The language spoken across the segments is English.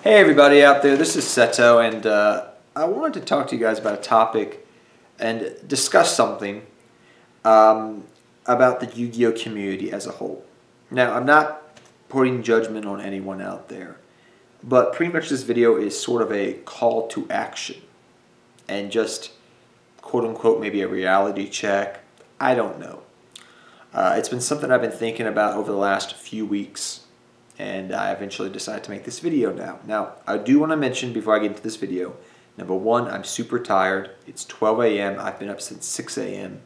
Hey everybody out there, this is Seto, and I wanted to talk to you guys about a topic and discuss something about the Yu-Gi-Oh community as a whole. Now, I'm not putting judgment on anyone out there, but pretty much this video is sort of a call to action and just quote-unquote maybe a reality check. I don't know. It's been something I've been thinking about over the last few weeks, and I eventually decided to make this video now. Now, I do want to mention before I get into this video, number one, I'm super tired. It's 12 a.m. I've been up since 6 a.m.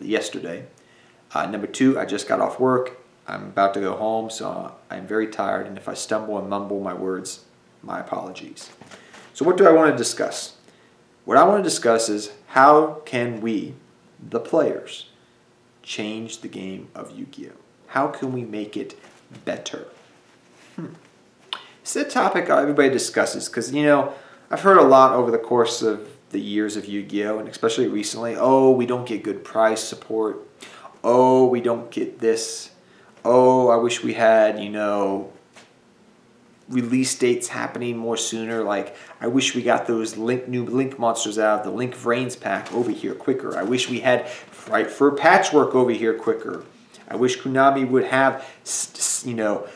yesterday. Number two, I just got off work. I'm about to go home, so I'm very tired, and if I stumble and mumble my words, my apologies. So what do I want to discuss? What I want to discuss is how can we, the players, change the game of Yu-Gi-Oh? How can we make it better? It's a topic everybody discusses because, you know, I've heard a lot over the course of the years of Yu-Gi-Oh, and especially recently, oh, we don't get good prize support. Oh, we don't get this. Oh, I wish we had, you know, release dates happening more sooner. Like, I wish we got those new Link monsters out of the Link Vrains pack over here quicker. I wish we had Right for Patchwork over here quicker. I wish Konami would have, you know,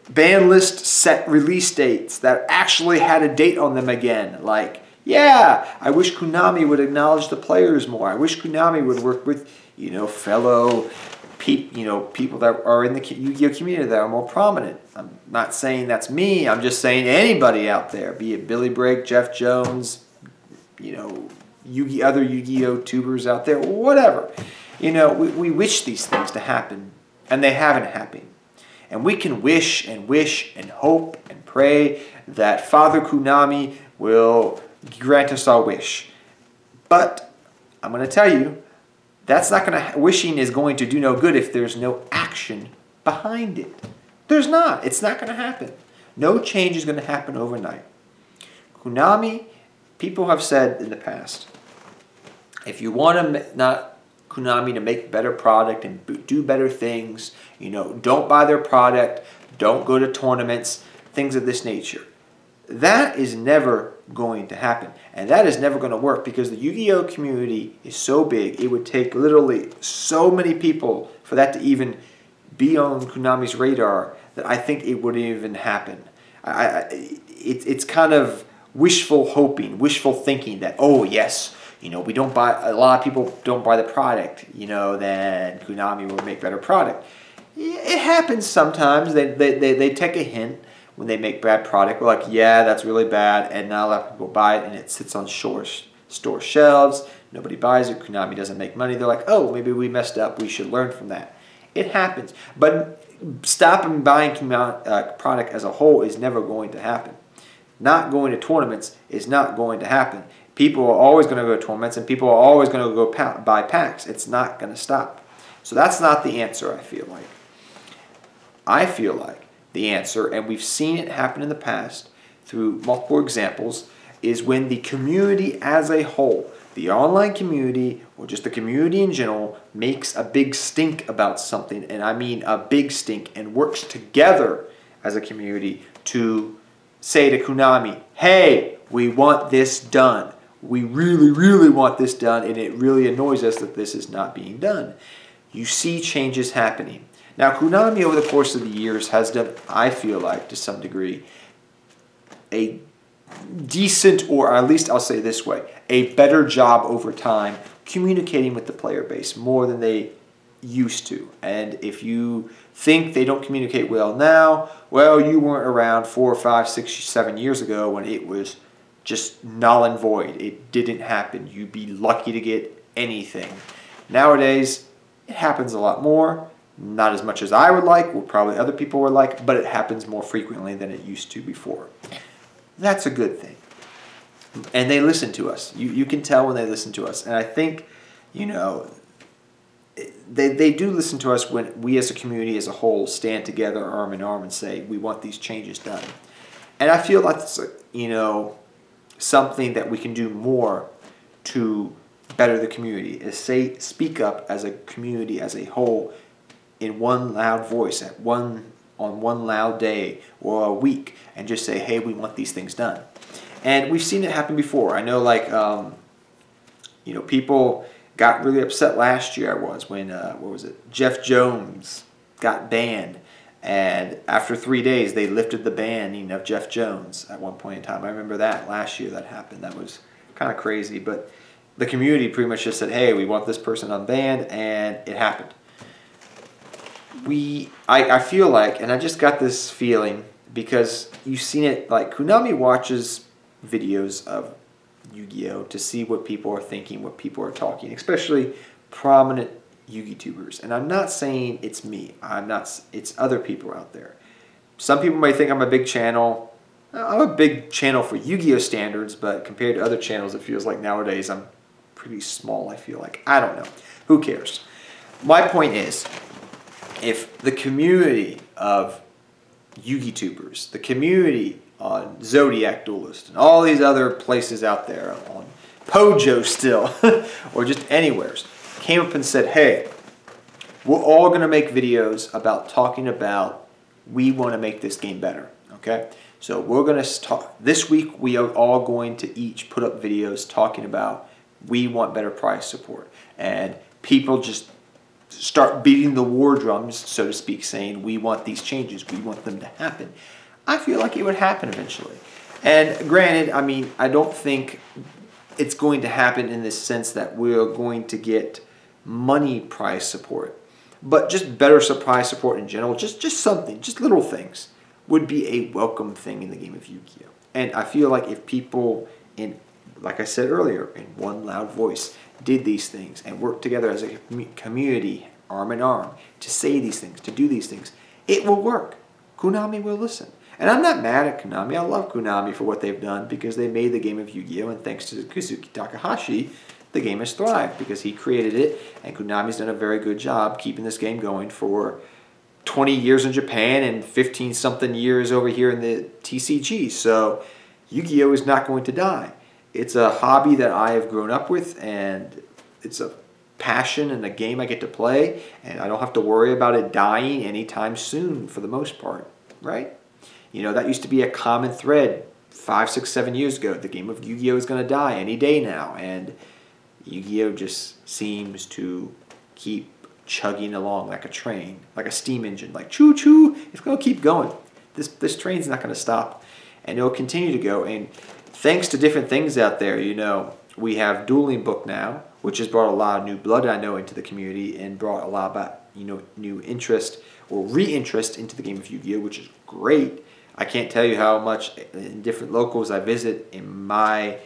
ban list set release dates that actually had a date on them again. Like, yeah, I wish Konami would acknowledge the players more. I wish Konami would work with, you know, fellow people that are in the Yu-Gi-Oh community that are more prominent. I'm not saying that's me. I'm just saying anybody out there, be it Billy Brake, Jeff Jones, you know, other Yu-Gi-Oh tubers out there, whatever. You know, we wish these things to happen, and they haven't happened. And we can wish and hope and pray that Father Konami will grant us our wish. But I'm going to tell you, that's not going to, wishing is going to do no good if there's no action behind it. There's not. It's not going to happen. No change is going to happen overnight. Konami, people have said in the past, if you want Konami to make better product and do better things, you know, don't buy their product, don't go to tournaments, things of this nature. That is never going to happen, and that is never going to work because the Yu-Gi-Oh community is so big. It would take literally so many people for that to even be on Konami's radar that I think it wouldn't even happen. It's kind of wishful hoping, wishful thinking that, oh yes, you know, a lot of people don't buy the product, you know, then Konami will make better product. It happens sometimes. They take a hint when they make bad product. We're like, yeah, that's really bad, and not a lot of people buy it, and it sits on store shelves. Nobody buys it. Konami doesn't make money. They're like, oh, maybe we messed up. We should learn from that. It happens. But stopping buying product as a whole is never going to happen. Not going to tournaments is not going to happen. People are always going to go to tournaments, and people are always going to go buy packs. It's not going to stop. So that's not the answer, I feel like. I feel like the answer, and we've seen it happen in the past through multiple examples, is when the community as a whole, the online community, or just the community in general, makes a big stink about something, and I mean a big stink, and works together as a community to say to Konami, hey, we want this done. We really, really want this done, and it really annoys us that this is not being done. You see changes happening. Now, Konami, over the course of the years, has done, I feel like, to some degree, a decent, or at least I'll say this way, a better job over time communicating with the player base more than they used to. And if you think they don't communicate well now, well, you weren't around 4, 5, 6, 7 years ago when it was just null and void. It didn't happen. You'd be lucky to get anything. Nowadays, it happens a lot more. Not as much as I would like, or probably other people would like, but it happens more frequently than it used to before. That's a good thing. And they listen to us. You can tell when they listen to us. And I think, you know, they do listen to us when we as a community as a whole stand together arm in arm and say, we want these changes done. And I feel like that's, you know, something that we can do more to better the community, is speak up as a community as a whole in one loud voice, at one on one loud day or a week and just say, hey, we want these things done. And we've seen it happen before. I know, like, people got really upset last year. When what was it? Jeff Jones got banned, and after 3 days they lifted the banning of Jeff Jones at one point in time. I remember that last year that happened. That was kind of crazy, but the community pretty much just said, hey, we want this person unbanned, and it happened. I feel like, and I just got this feeling because you've seen it, like Konami watches videos of Yu-Gi-Oh! To see what people are thinking, what people are talking, especially prominent Yu-Gi-Tubers. And I'm not saying it's me. It's other people out there. Some people might think I'm a big channel. I'm a big channel for Yu-Gi-Oh! Standards, but compared to other channels, it feels like nowadays I'm pretty small, I feel like. I don't know. Who cares? My point is, if the community of Yu-Gi-Tubers, the community on Zodiac Duelist, and all these other places out there, on Pojo still, or just anywheres, came up and said, hey, we're all going to make videos about talking about, we want to make this game better, okay? So we're going to talk, this week we are all going to each put up videos talking about, we want better prize support. And people just start beating the war drums, so to speak, saying, we want these changes, we want them to happen. I feel like it would happen eventually. And granted, I mean, I don't think it's going to happen in this sense that we're going to get money prize support. But just better prize support in general, just something, just little things, would be a welcome thing in the game of Yu-Gi-Oh! And I feel like if people, like I said earlier, in one loud voice, did these things and worked together as a community, arm in arm, to say these things, to do these things, it will work. Konami will listen. And I'm not mad at Konami. I love Konami for what they've done because they made the game of Yu-Gi-Oh! And thanks to Kazuki Takahashi, the game has thrived because he created it, and Konami's done a very good job keeping this game going for 20 years in Japan and 15-something years over here in the TCG. So Yu-Gi-Oh! Is not going to die. It's a hobby that I have grown up with, and it's a passion and a game I get to play, and I don't have to worry about it dying anytime soon for the most part, right? You know, that used to be a common thread 5, 6, 7 years ago. The game of Yu-Gi-Oh! Is going to die any day now, and Yu-Gi-Oh! Just seems to keep chugging along like a train, like a steam engine, like choo-choo. It's going to keep going. This train's not going to stop, and it'll continue to go. And thanks to different things out there, you know, we have Dueling Book now, which has brought a lot of new blood, I know, into the community and brought a lot about, you know, new interest or re-interest into the game of Yu-Gi-Oh!, which is great. I can't tell you how much in different locals I visit in my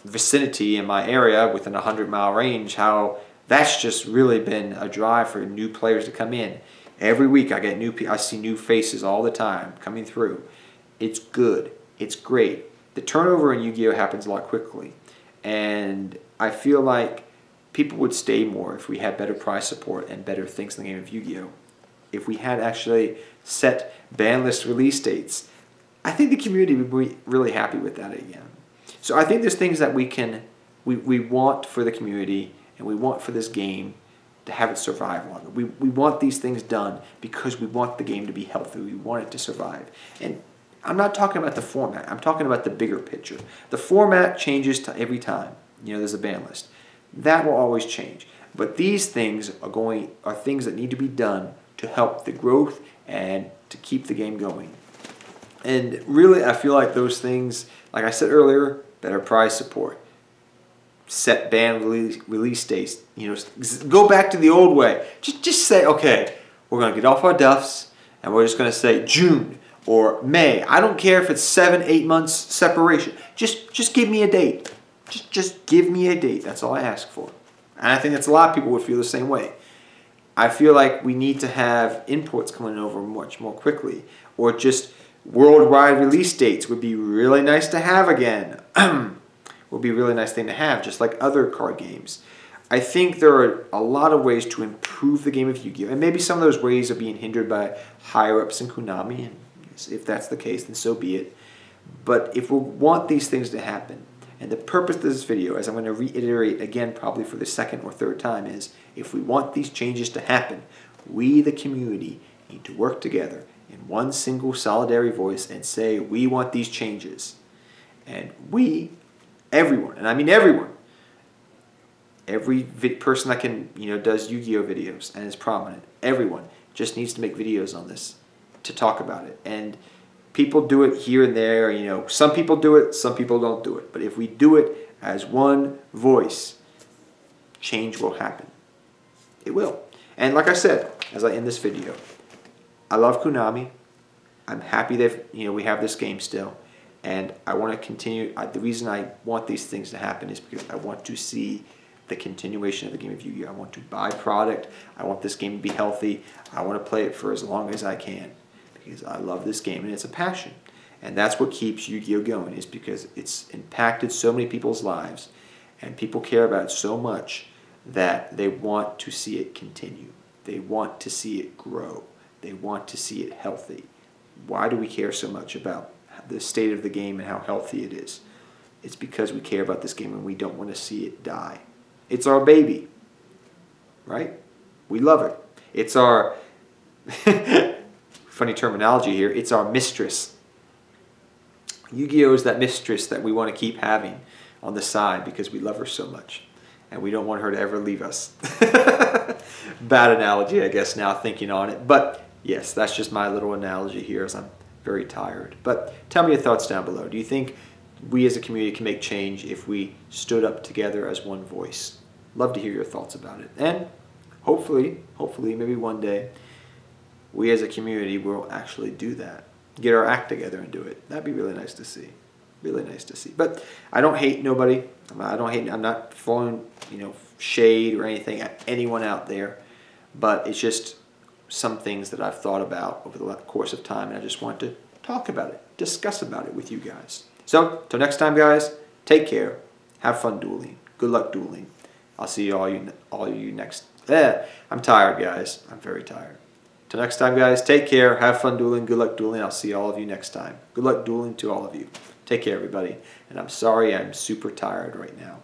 vicinity, in my area, within a 100-mile range, how that's just really been a drive for new players to come in. Every week I see new faces all the time coming through. It's good. It's great. The turnover in Yu-Gi-Oh! Happens a lot quickly. And I feel like people would stay more if we had better prize support and better things in the game of Yu-Gi-Oh! If we had actually set ban list release dates, I think the community would be really happy with that again. So I think there's things that we want for the community and we want for this game to have it survive longer. We want these things done because we want the game to be healthy. We want it to survive. And I'm not talking about the format. I'm talking about the bigger picture. The format changes every time. You know, there's a ban list. That will always change. But these things are things that need to be done to help the growth and to keep the game going. And really, I feel like those things, like I said earlier, better prize support, set ban release dates. You know, go back to the old way. Just say, okay, we're going to get off our duffs, and we're just going to say June or May. I don't care if it's 7, 8 months separation. Just give me a date. Just give me a date. That's all I ask for. And I think that's a lot of people would feel the same way. I feel like we need to have imports coming over much more quickly, or just worldwide release dates would be really nice to have again. Would be a really nice thing to have, just like other card games. I think there are a lot of ways to improve the game of Yu-Gi-Oh! And maybe some of those ways are being hindered by higher-ups in Konami, and if that's the case, then so be it. But if we want these things to happen, and the purpose of this video, as I'm going to reiterate again probably for the second or third time, is if we want these changes to happen, we, the community, need to work together in one single solidary voice and say, we want these changes. And we, everyone, and I mean everyone, every person that can, does Yu-Gi-Oh videos and is prominent, everyone just needs to make videos on this to talk about it. And people do it here and there, some people do it, some people don't do it. But if we do it as one voice, change will happen. It will. And like I said, as I end this video, I love Konami. I'm happy that we have this game still. And I want to continue. The reason I want these things to happen is because I want to see the continuation of the game of Yu-Gi-Oh! I want to buy product. I want this game to be healthy. I want to play it for as long as I can because I love this game and it's a passion. And that's what keeps Yu-Gi-Oh! Going, is because it's impacted so many people's lives and people care about it so much that they want to see it continue. They want to see it grow. They want to see it healthy. Why do we care so much about the state of the game and how healthy it is? It's because we care about this game and we don't want to see it die. It's our baby, right? We love it. It's our, funny terminology here, it's our mistress. Yu-Gi-Oh! Is that mistress that we want to keep having on the side because we love her so much. And we don't want her to ever leave us. Bad analogy, I guess, now thinking on it. But yes, that's just my little analogy here as I'm very tired. But tell me your thoughts down below. Do you think we as a community can make change if we stood up together as one voice? Love to hear your thoughts about it. And hopefully, maybe one day, we as a community will actually do that. Get our act together and do it. That'd be really nice to see. Really nice to see. But I don't hate nobody. I'm not throwing, shade or anything at anyone out there. But it's just some things that I've thought about over the course of time, and I just want to talk about it, discuss about it with you guys. So, till next time, guys, take care. Have fun dueling. Good luck dueling. I'll see all you next. I'm tired, guys. I'm very tired. Till next time, guys, take care. Have fun dueling. Good luck dueling. I'll see all of you next time. Good luck dueling to all of you. Take care, everybody. And I'm sorry I'm super tired right now.